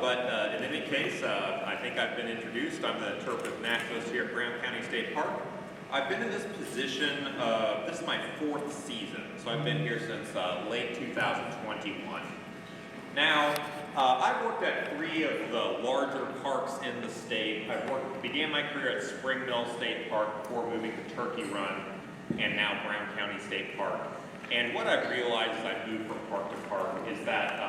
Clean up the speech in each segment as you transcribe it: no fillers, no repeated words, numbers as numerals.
In any case, I think I've been introduced. I'm the Interpretive Naturalist here at Brown County State Park. I've been in this position, this is my 4th season, so I've been here since late 2021. Now, I've worked at 3 of the larger parks in the state. Began my career at Spring Mill State Park before moving to Turkey Run, and now Brown County State Park. And what I've realized as I move from park to park is that,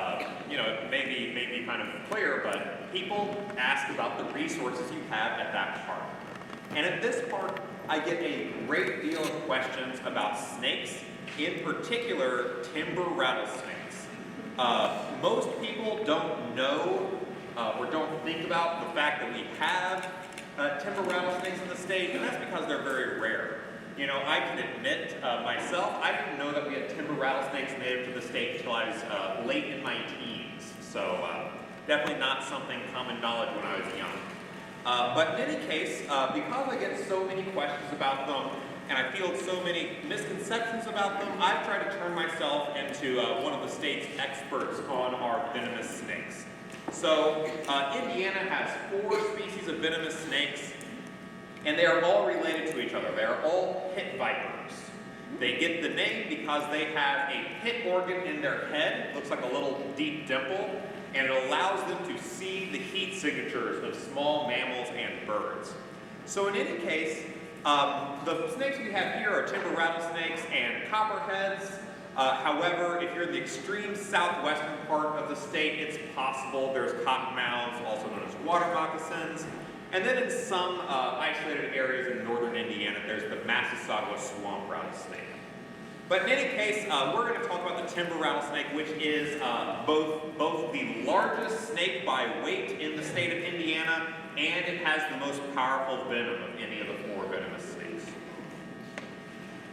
it may be kind of clear, but people ask about the resources you have at that park. And at this park, I get a great deal of questions about snakes, in particular, timber rattlesnakes. Most people don't know or don't think about the fact that we have timber rattlesnakes in the state, and that's because they're very rare. You know, I can admit myself, I didn't know that we had timber rattlesnakes native to the state until I was late in my teens. So definitely not something common knowledge when I was young. But in any case, because I get so many questions about them, and I field so many misconceptions about them, I've tried to turn myself into one of the state's experts on our venomous snakes. So Indiana has 4 species of venomous snakes, and they are all related to each other. They are all pit vipers. They get the name because they have a pit organ in their head, looks like a little deep dimple, and it allows them to see the heat signatures of small mammals and birds. So in any case, the snakes we have here are timber rattlesnakes and copperheads. However, if you're in the extreme southwestern part of the state, it's possible there's cottonmouths, also known as water moccasins. And then in some isolated areas in northern Indiana, there's the Massasauga swamp rattlesnake. But in any case, we're going to talk about the timber rattlesnake, which is both the largest snake by weight in the state of Indiana, and it has the most powerful venom of any of the 4 venomous snakes.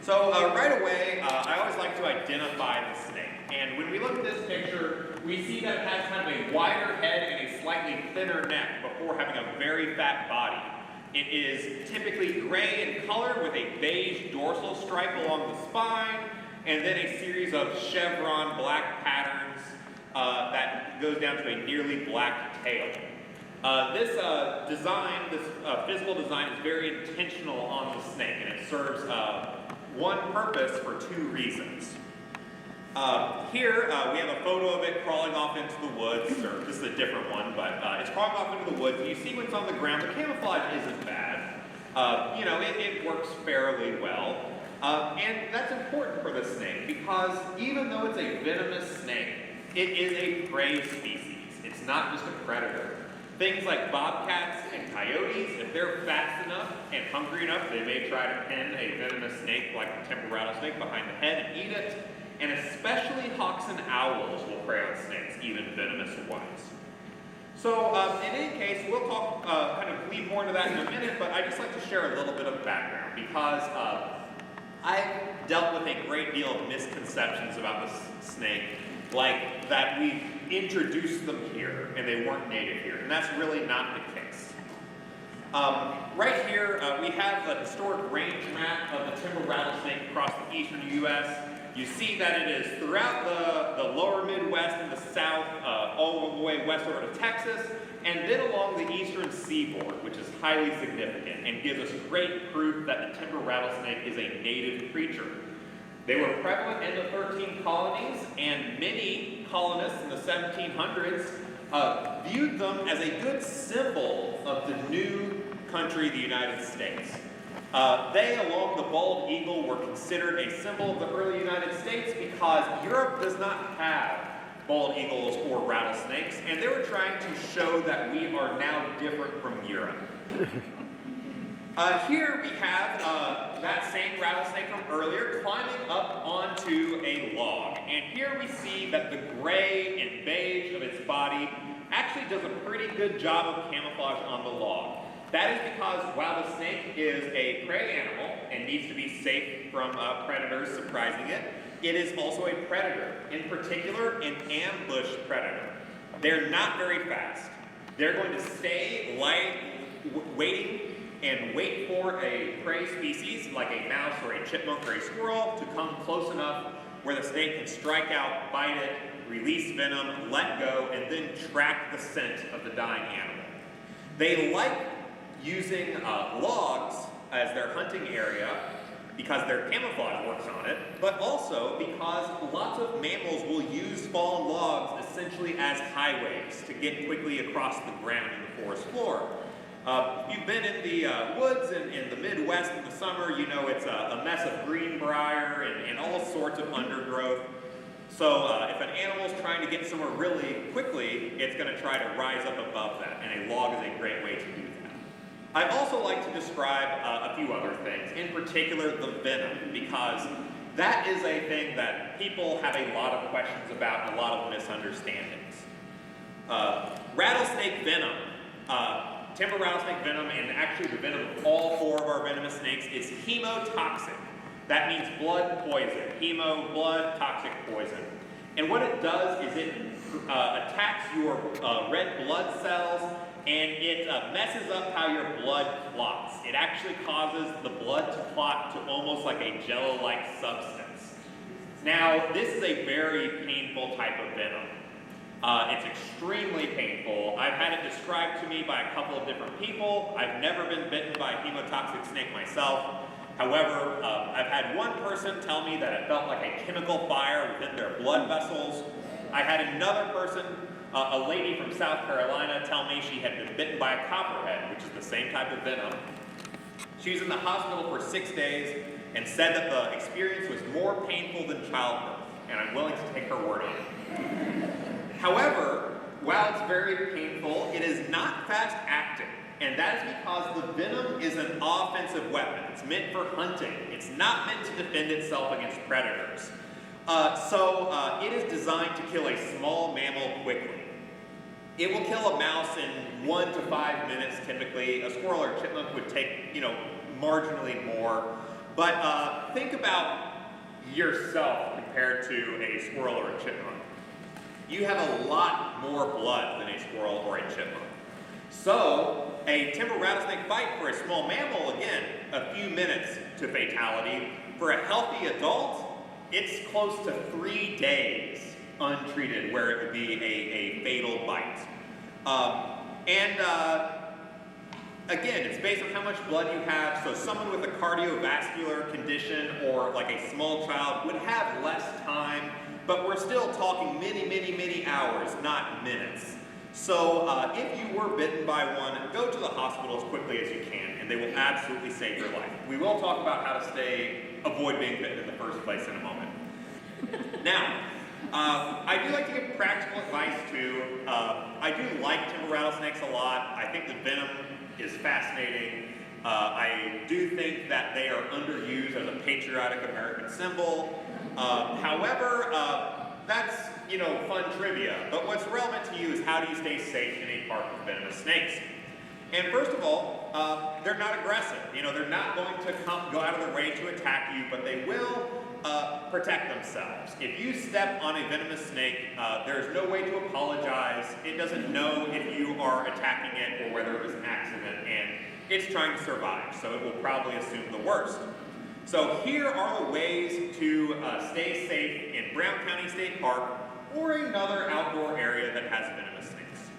So right away, I always like to identify the snake. And when we look at this picture, we see that it has kind of a wider head and a slightly thinner neck before having a very fat body. It is typically gray in color with a beige dorsal stripe along the spine, and then a series of chevron black patterns that goes down to a nearly black tail. This physical design is very intentional on the snake, and it serves one purpose for 2 reasons. Here we have a photo of it crawling off into the woods, or this is a different one, but it's crawling off into the woods, and you see when it's on the ground, the camouflage isn't bad. It works fairly well. And that's important for the snake, because even though it's a venomous snake, it is a prey species. It's not just a predator. Things like bobcats and coyotes, if they're fast enough and hungry enough, they may try to pin a venomous snake like the timber rattlesnake behind the head and eat it. And especially hawks and owls will prey on snakes, even venomous ones. So in any case, we'll talk, kind of lead more into that in a minute, but I'd just like to share a little bit of background, because I've dealt with a great deal of misconceptions about the snake, like that we introduced them here and they weren't native here, and that's really not the case. Right here, we have the historic range map of the timber rattlesnake across the eastern U.S. You see that it is throughout the lower Midwest and the South, all the way west over to Texas, and then along the eastern seaboard, which is highly significant and gives us great proof that the timber rattlesnake is a native creature. They were prevalent in the 13 colonies, and many colonists in the 1700s viewed them as a good symbol of the new country, the United States. They, along the bald eagle, were considered a symbol of the early United States because Europe does not have bald eagles or rattlesnakes, and they were trying to show that we are now different from Europe. Here we have that same rattlesnake from earlier climbing up onto a log, and here we see that the gray and beige of its body actually does a pretty good job of camouflage on the log. That is because while the snake is a prey animal and needs to be safe from predators surprising it, it is also a predator, in particular an ambush predator. They're not very fast. They're going to stay waiting and wait for a prey species like a mouse or a chipmunk or a squirrel to come close enough where the snake can strike out, bite it, release venom, let go, and then track the scent of the dying animal. They like using logs as their hunting area because their camouflage works on it, but also because lots of mammals will use fallen logs essentially as highways to get quickly across the ground in the forest floor. If you've been in the woods in the Midwest in the summer, you know it's a mess of greenbrier and all sorts of undergrowth. So if an animal's trying to get somewhere really quickly, it's going to try to rise up above that, and a log is a great way to do that. I also like to describe a few other things, in particular the venom, because that is a thing that people have a lot of questions about and a lot of misunderstandings. Rattlesnake venom, timber rattlesnake venom, and actually the venom of all 4 of our venomous snakes is hemotoxic. That means blood poison. Hemo, blood, toxic poison. And what it does is it attacks your red blood cells, and it messes up how your blood clots. It actually causes the blood to clot to almost like a jello-like substance. Now, this is a very painful type of venom. It's extremely painful. I've had it described to me by a couple of different people. I've never been bitten by a hemotoxic snake myself. However, I've had one person tell me that it felt like a chemical fire within their blood vessels. I had another person, a lady from South Carolina, tell me she had been bitten by a copperhead, which is the same type of venom. She was in the hospital for 6 days and said that the experience was more painful than childbirth, and I'm willing to take her word on it. However, while it's very painful, it is not fast acting. And that is because the venom is an offensive weapon. It's meant for hunting. It's not meant to defend itself against predators. It is designed to kill a small mammal quickly. It will kill a mouse in 1 to 5 minutes typically. A squirrel or chipmunk would take, marginally more. But think about yourself compared to a squirrel or a chipmunk. You have a lot more blood than a squirrel or a chipmunk. So, a timber rattlesnake bite for a small mammal, again, a few minutes to fatality. For a healthy adult, it's close to 3 days untreated where it would be a fatal bite. Again, it's based on how much blood you have. So someone with a cardiovascular condition or like a small child would have less time, but we're still talking many hours, not minutes. So if you were bitten by one, go to the hospital as quickly as you can, and they will absolutely save your life. We will talk about how to avoid being bitten in the first place in a moment. Now, I do like to give practical advice too. I do like timber rattlesnakes a lot. I think the venom is fascinating. I do think that they are underused as a patriotic American symbol. However, that's fun trivia, but what's relevant to you is how do you stay safe in a park with venomous snakes? And first of all, they're not aggressive. They're not going to go out of their way to attack you, but they will protect themselves. If you step on a venomous snake, there's no way to apologize. It doesn't know if you are attacking it or whether it was an accident, and it's trying to survive, so it will probably assume the worst. So here are the ways to stay safe in Brown County State Park or another outdoor area that has venomous snakes.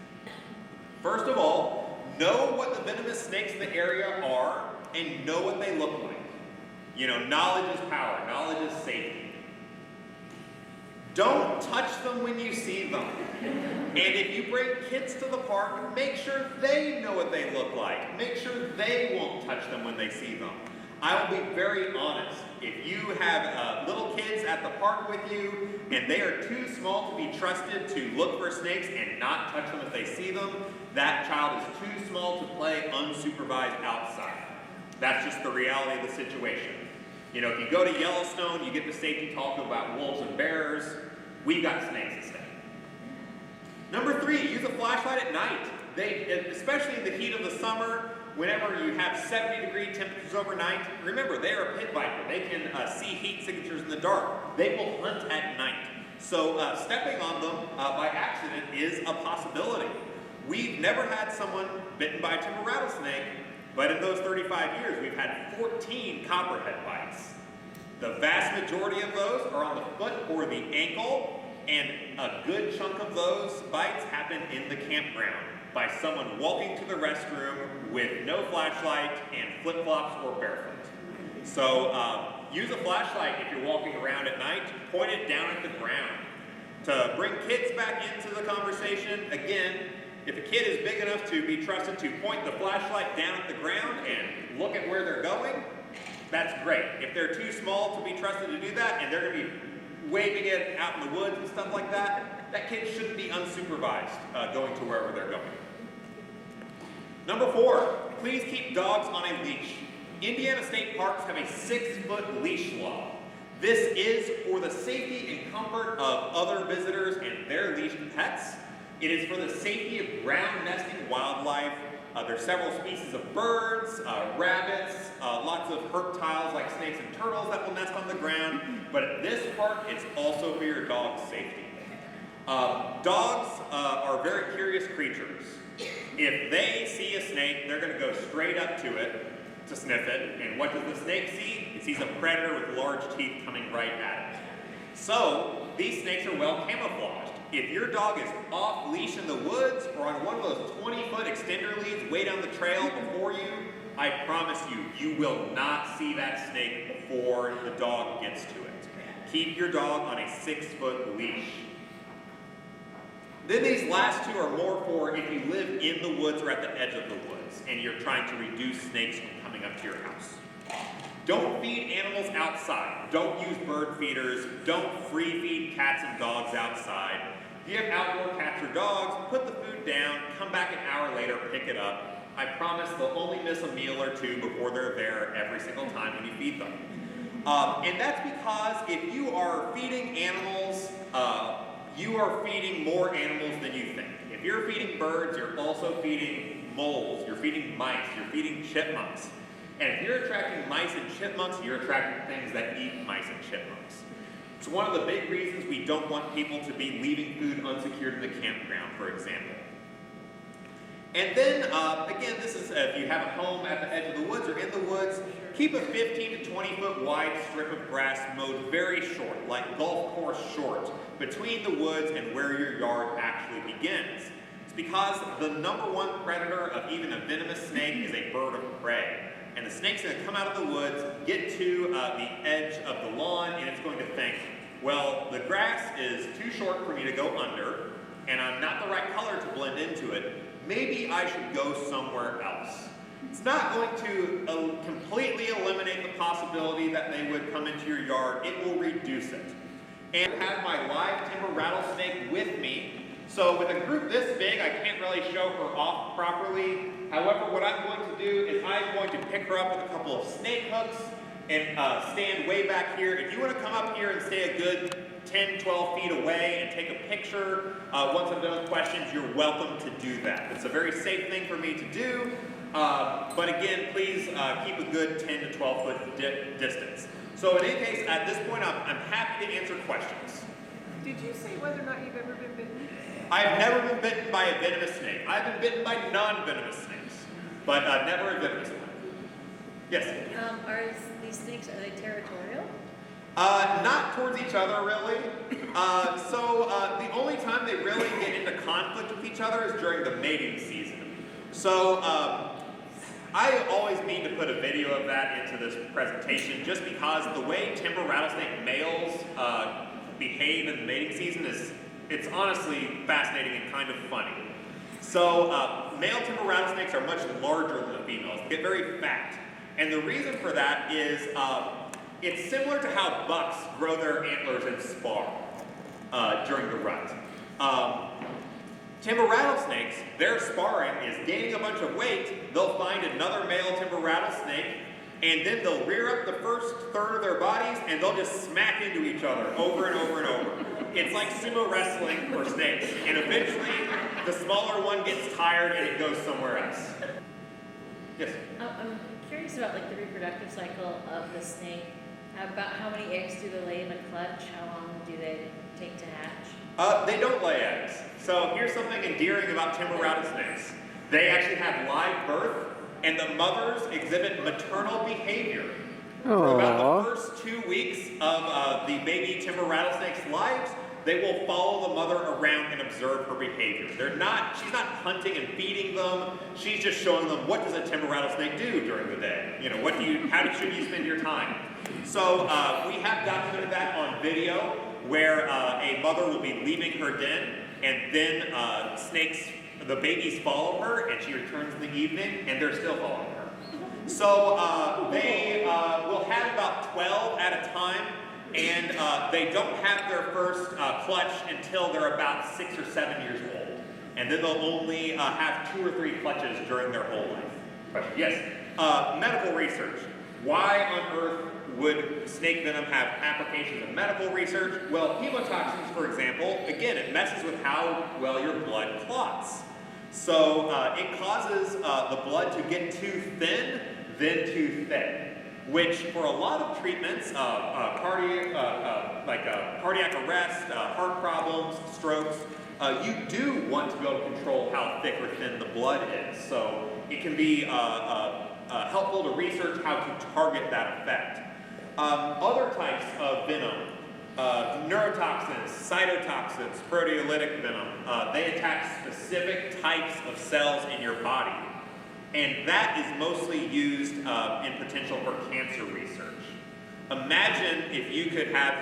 First of all, know what the venomous snakes in the area are and know what they look like. Knowledge is power. Knowledge is safety. Don't touch them when you see them. And if you bring kids to the park, make sure they know what they look like. Make sure they won't touch them when they see them. I will be very honest. If you have little kids at the park with you and they are too small to be trusted to look for snakes and not touch them if they see them, that child is too small to play unsupervised outside. That's just the reality of the situation. If you go to Yellowstone, you get the safety talk about wolves and bears. We've got snakes instead. Number 3, use a flashlight at night. Especially in the heat of the summer, whenever you have 70-degree temperatures overnight, remember, they are a pit viper. They can see heat signatures in the dark. They will hunt at night. So stepping on them by accident is a possibility. We've never had someone bitten by a timber rattlesnake, but in those 35 years, we've had 14 copperhead bites. The vast majority of those are on the foot or the ankle, and a good chunk of those bites happen in the campground by someone walking to the restroom with no flashlight and flip-flops or barefoot. So use a flashlight if you're walking around at night, point it down at the ground. To bring kids back into the conversation, again, if a kid is big enough to be trusted to point the flashlight down at the ground and look at where they're going, that's great. If they're too small to be trusted to do that and they're going to be waving it out in the woods and stuff like that, that kid shouldn't be unsupervised going to wherever they're going. Number 4, please keep dogs on a leash. Indiana state parks have a 6-foot leash law. This is for the safety and comfort of other visitors and their leashed pets. It is for the safety of ground nesting wildlife. There's several species of birds, rabbits, lots of reptiles like snakes and turtles that will nest on the ground. But at this park, it's also for your dog's safety. Dogs are very curious creatures. If they see a snake, they're going to go straight up to it to sniff it. And what does the snake see? It sees a predator with large teeth coming right at it. So these snakes are well camouflaged. If your dog is off leash in the woods or on one of those 20-foot extender leads way down the trail before you, I promise you, you will not see that snake before the dog gets to it. Keep your dog on a 6-foot leash. Then these last 2 are more for if you live in the woods or at the edge of the woods and you're trying to reduce snakes from coming up to your house. Don't feed animals outside. Don't use bird feeders. Don't free feed cats and dogs outside. If you have outdoor cats or dogs, put the food down, come back an hour later, pick it up. I promise they'll only miss a meal or 2 before they're there every single time when you feed them. And that's because if you are feeding animals, you are feeding more animals than you think. If you're feeding birds, you're also feeding moles, you're feeding mice, you're feeding chipmunks. And if you're attracting mice and chipmunks, you're attracting things that eat mice and chipmunks. It's one of the big reasons we don't want people to be leaving food unsecured in the campground, for example. And then, again, this is if you have a home at the edge of the woods or in the woods, keep a 15 to 20 foot wide strip of grass mowed very short, like golf course short, between the woods and where your yard actually begins. It's because the #1 predator of even a venomous snake is a bird of prey. And the snake's going to come out of the woods, get to the edge of the lawn, and it's going to think, well, the grass is too short for me to go under, and I'm not the right color to blend into it. Maybe I should go somewhere else. It's not going to completely eliminate the possibility that they would come into your yard. It will reduce it. And I have my live timber rattlesnake with me. So with a group this big, I can't really show her off properly. However, what I'm going to do is I'm going to pick her up with a couple of snake hooks and stand way back here. If you want to come up here and stay a good 10, 12 feet away and take a picture, once I'm done with questions, you're welcome to do that. It's a very safe thing for me to do, but again, please keep a good 10 to 12 foot distance. So in any case, at this point, I'm happy to answer questions. Did you say whether or not you've ever been bitten? I've never been bitten by a venomous snake. I've been bitten by non-venomous snakes, but never a venomous one. Yes? Are these snakes, are they territorial? Not towards each other, really. The only time they really get into conflict with each other is during the mating season. So I always mean to put a video of that into this presentation just because the way timber rattlesnake males behave in the mating season it's honestly fascinating and kind of funny. So male timber rattlesnakes are much larger than the females. They get very fat. And the reason for that is it's similar to how bucks grow their antlers and spar during the rut. Timber rattlesnakes, their sparring is gaining a bunch of weight. They'll find another male timber rattlesnake, and then they'll rear up the first third of their bodies, and they'll just smack into each other over and over and over. It's like sumo wrestling for snakes, and eventually the smaller one gets tired and it goes somewhere else. Yes? I'm curious about like the reproductive cycle of the snake. About how many eggs do they lay in a clutch? How long do they take to hatch? They don't lay eggs. So here's something endearing about timber rattlesnakes. They actually have live birth, and the mothers exhibit maternal behavior. For about the first 2 weeks of the baby timber rattlesnake's lives, they will follow the mother around and observe her behavior. She's not hunting and feeding them. She's just showing them, what does a timber rattlesnake do during the day? You know, how should you spend your time? So we have documented that on video where a mother will be leaving her den, and then the babies follow her, and she returns in the evening, and they're still following her. So they will have about 12 at a time, and they don't have their first clutch until they're about 6 or 7 years old. And then they'll only have 2 or 3 clutches during their whole life. Question? Yes. Medical research. Why on earth would snake venom have applications in medical research? Well, hemotoxins, for example, again, it messes with how well your blood clots. So it causes the blood to get too thin, then too thick, which for a lot of treatments, cardiac arrest, heart problems, strokes, you do want to be able to control how thick or thin the blood is. So it can be helpful to research how to target that effect. Other types of venom, neurotoxins, cytotoxins, proteolytic venom, they attack specific types of cells in your body. And that is mostly used in potential for cancer research. Imagine if you could have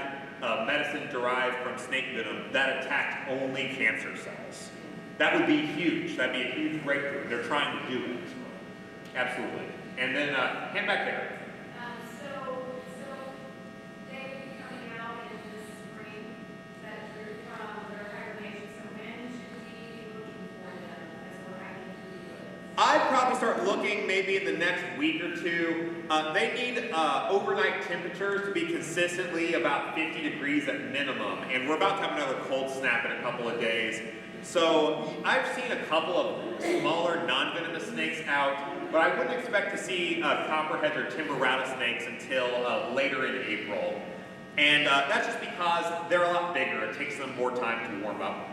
medicine derived from snake venom that attacked only cancer cells. That would be huge. That'd be a huge breakthrough. They're trying to do it. Absolutely. And then, hand back there. So they will be coming out in the spring, that they're from their hibernation. So when should we be looking for them as we're hiking through the woods? I'd probably start looking maybe in the next week or two. They need overnight temperatures to be consistently about 50 degrees at minimum. And we're about to have another cold snap in a couple of days. So I've seen a couple of smaller non-venomous snakes out, but I wouldn't expect to see copperheads or timber rattlesnakes until later in April. And that's just because they're a lot bigger. It takes them more time to warm up.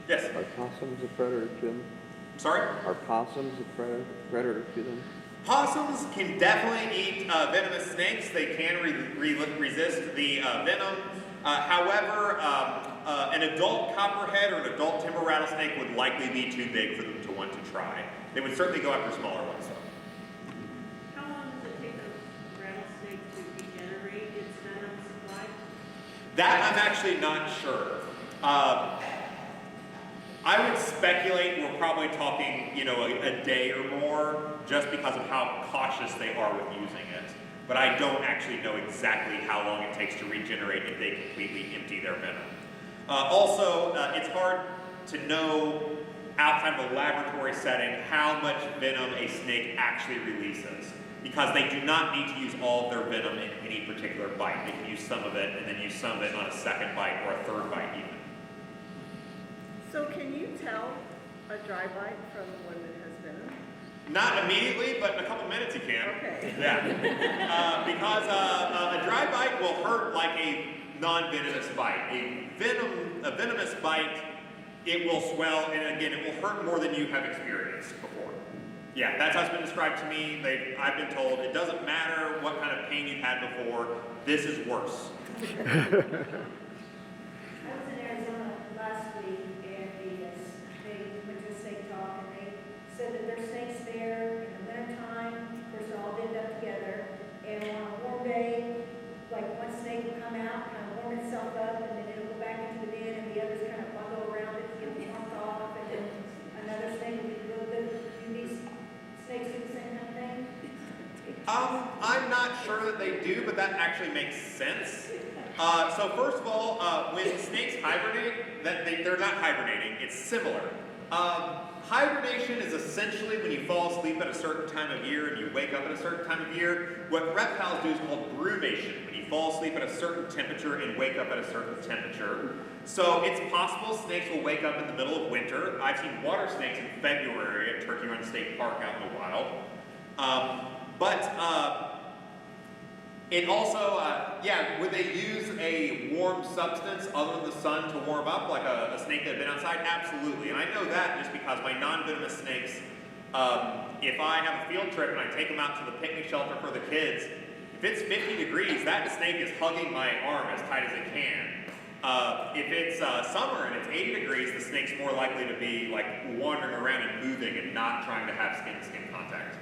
Yes? Are possums a predator to them? Sorry? Are possums a predator to them? Possums can definitely eat venomous snakes. They can resist the venom. However, an adult copperhead or an adult timber rattlesnake would likely be too big for them to want to try. They would certainly go after smaller ones, though. How long does it take a rattlesnake to regenerate its venom supply? That I'm actually not sure. I would speculate we're probably talking, a day or more, just because of how cautious they are with using it. But I don't actually know exactly how long it takes to regenerate if they completely empty their venom. Also, it's hard to know outside of a laboratory setting how much venom a snake actually releases, because they do not need to use all of their venom in any particular bite. They can use some of it and then use some of it on a second bite or a third bite even. So can you tell a dry bite from one that has venom? Not immediately, but in a couple minutes you can. Okay. Yeah. Because a dry bite will hurt like a non-venomous bite. A venomous bite, it will swell, and again, it will hurt more than you have experienced before. Yeah, that's how it's been described to me. I've been told it doesn't matter what kind of pain you've had before, this is worse. I was in Arizona last week, and they went to a snake talk, and they said that there's snakes there in the wintertime. Of course, they're all dipped up together, and on a warm day, like one snake will come out, kind of warm itself up, and then it'll go back into the den, and the others kind of bundle around it to get the warmth off, and then another snake will be real good. Do these snakes do the same kind of thing? I'm not sure that they do, but that actually makes sense. So first of all, when snakes hibernate, they're not hibernating, it's similar. Hibernation is essentially when you fall asleep at a certain time of year and you wake up at a certain time of year. What reptiles do is called brumation, when you fall asleep at a certain temperature and wake up at a certain temperature. So it's possible snakes will wake up in the middle of winter. I've seen water snakes in February at Turkey Run State Park out in the wild. It also, would they use a warm substance other than the sun to warm up, like a snake that had been outside? Absolutely. And I know that just because my non-venomous snakes, if I have a field trip and I take them out to the picnic shelter for the kids, if it's 50 degrees, that snake is hugging my arm as tight as it can. If it's summer and it's 80 degrees, the snake's more likely to be like wandering around and moving and not trying to have skin-to-skin contact.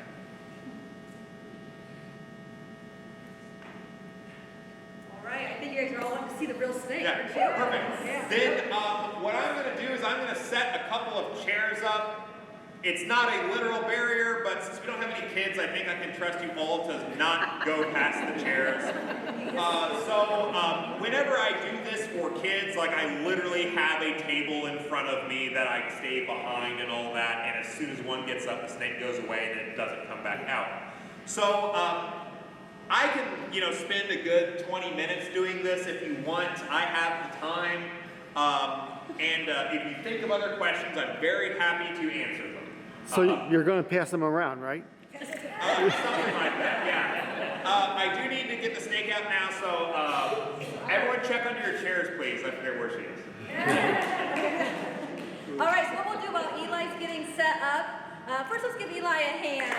All right, I think you guys are all wanting to see the real snake, Yeah, aren't you? perfect. Yeah. Then what I'm going to do is I'm going to set a couple of chairs up. It's not a literal barrier, but since we don't have any kids, I think I can trust you all to not go past the chairs. Whenever I do this for kids, like I literally have a table in front of me that I stay behind and all that, and as soon as one gets up, the snake goes away and it doesn't come back out. So I can, spend a good 20 minutes doing this if you want. I have the time. If you think of other questions, I'm very happy to answer them. So you're going to pass them around, right? Something like that, yeah. I do need to get the snake out now, so everyone check under your chairs, please. I forget where she is. All right, so what we'll do while Eli's getting set up, first let's give Eli a hand.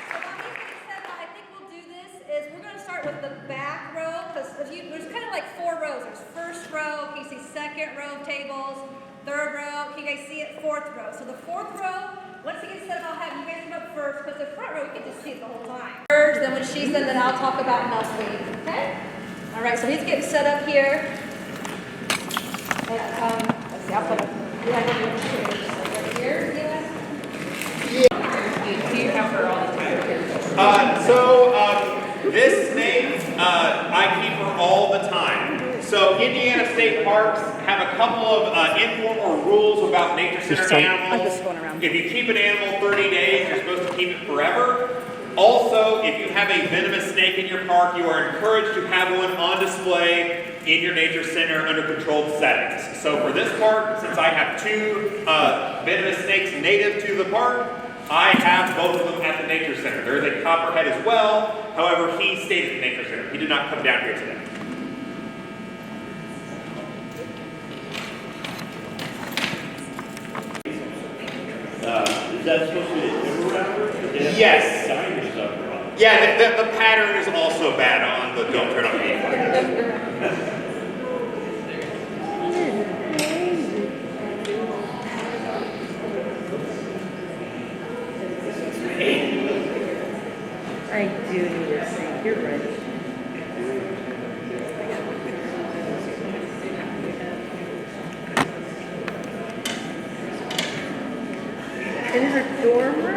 So while he's getting set up, I think we'll do this is we're going to start with the back row, because there's kind of like 4 rows. There's first row, can you see second row of tables, third row, can you guys see it, fourth row. So the fourth row, once he gets set up, I'll have you guys come up first, because the front row, you can just see it the whole time. First, then when she said, then I'll talk about milkweed, okay? All right, so he's getting set up here. And, let's see, I'll put it behind the chairs. Right here, Eli? Do you have her all the time? This snake, I keep her all the time. So Indiana State Parks have a couple of informal rules about nature center animals. If you keep an animal 30 days, you're supposed to keep it forever. Also, if you have a venomous snake in your park, you are encouraged to have one on display in your nature center under controlled settings. So for this park, since I have 2 venomous snakes native to the park, I have both of them at the nature center. There is a copperhead as well. However, he stayed at the nature center. He did not come down here today. Is that supposed to be a timber rattler? Yes. Sign or something wrong. Yeah, the pattern is also bad on the don't turn on me flag. I do need a snake, you're right. And is her dorm room?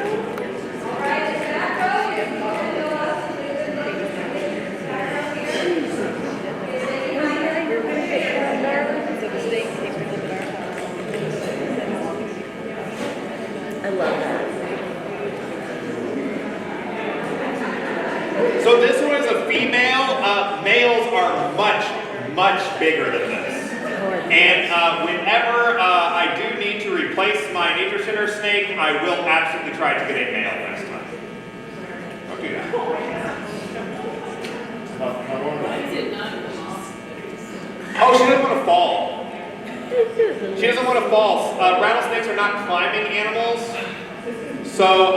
I love that. So this one is a female. Males are much bigger than this. And whenever I do need to replace my nature center snake, I will absolutely try to get a male next time. Don't do that. Oh, she doesn't want to fall. She doesn't want to fall. Rattlesnakes are not climbing animals, so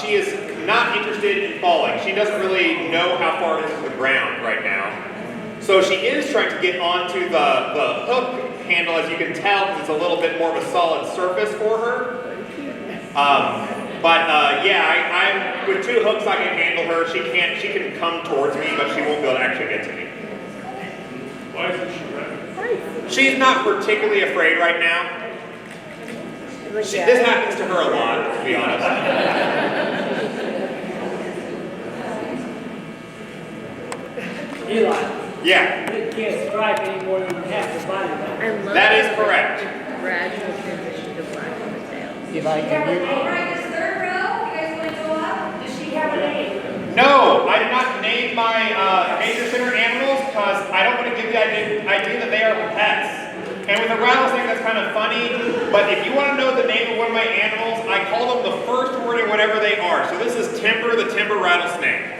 she is not interested in falling. She doesn't really know how far it is to the ground right now. So she is trying to get onto the hook handle, as you can tell, because it's a little bit more of a solid surface for her. Yeah, I'm with 2 hooks I can handle her. She can come towards me, but she won't be able to actually get to me. Why isn't she running? She's not particularly afraid right now. This happens to her a lot, to be honest. Eli, Yeah, you can't strike any more than half the body. that is correct. Gradual transition to black on the tail. Eli, can you? All right, this third row, you guys want to go up? Does she have a name? No, I did not name my nature center animals because I don't want to give the idea that they are pets. And with a rattlesnake, that's kind of funny. But if you want to know the name of one of my animals, I call them the first word in whatever they are. So this is Timber, the Timber Rattlesnake.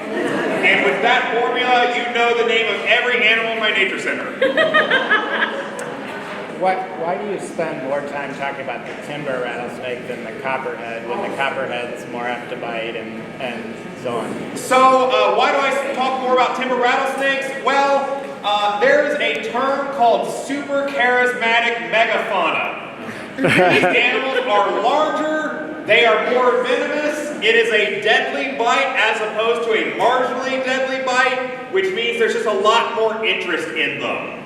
And with that formula, you know the name of every animal in my nature center. why do you spend more time talking about the timber rattlesnake than the copperhead when the copperhead's more apt to bite and so on? So, why do I talk more about timber rattlesnakes? Well, there's a term called super charismatic megafauna. These animals are larger, they are more venomous, it is a deadly bite as opposed to a marginally deadly bite, which means there's just a lot more interest in them.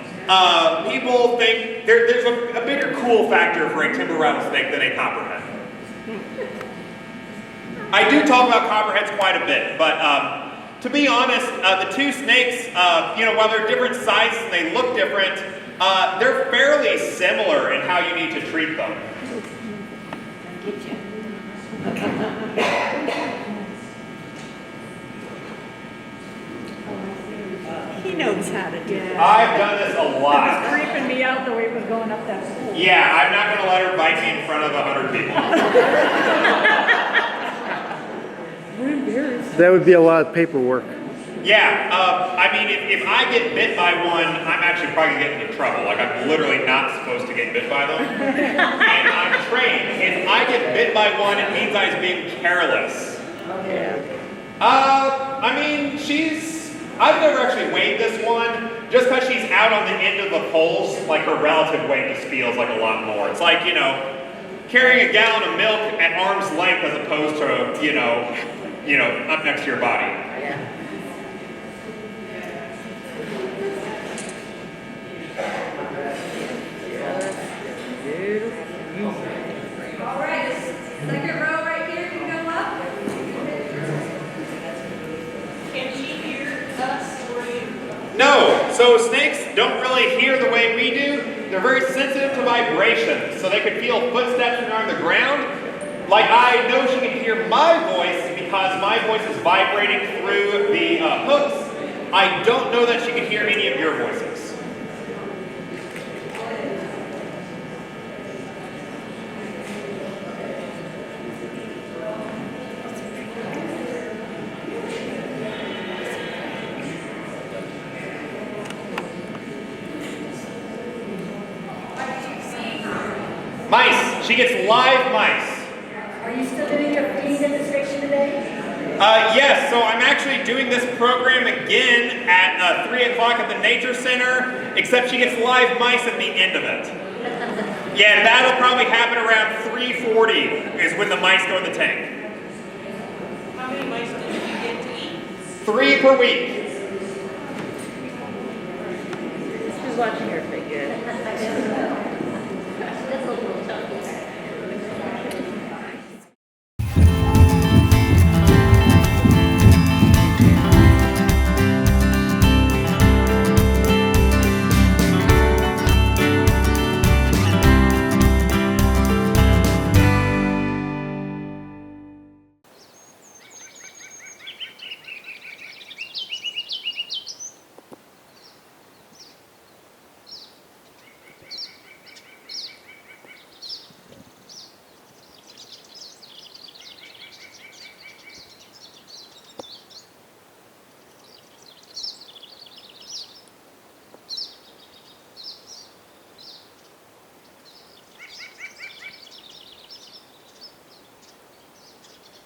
People think there's a bigger cool factor for a timber rattlesnake than a copperhead. I do talk about copperheads quite a bit, but to be honest, the two snakes, while they're different sizes and they look different, they're fairly similar in how you need to treat them. He knows how to do it. I've done this a lot. It's creeping me out the way it was going up that pole. Yeah, I'm not going to let her bite me in front of 100 people. We're embarrassed. That would be a lot of paperwork. Yeah, I mean, if I get bit by one, I'm actually probably going to get into trouble. Like, I'm literally not supposed to get bit by them. And I'm trained. If I get bit by one, it means I was being careless. Yeah. I mean, I've never actually weighed this one. Just because she's out on the end of the poles, like her relative weight just feels like a lot more. It's like, carrying a gallon of milk at arm's length as opposed to, up next to your body. All right, this second row right here can go up. Can she hear us or you? No, so snakes don't really hear the way we do. They're very sensitive to vibrations, so they can feel footsteps when they're on the ground. Like, I know she can hear my voice because my voice is vibrating through the hooks. I don't know that she can hear any of your voices. Mice. She gets live mice. Are you still doing your feeding demonstration today? Yes, so I'm actually doing this program again at 3 o'clock at the Nature Center, except she gets live mice at the end of it. Yeah, that'll probably happen around 3:40 is when the mice go in the tank. How many mice did you get to eat? 3 per week. She's watching her figure.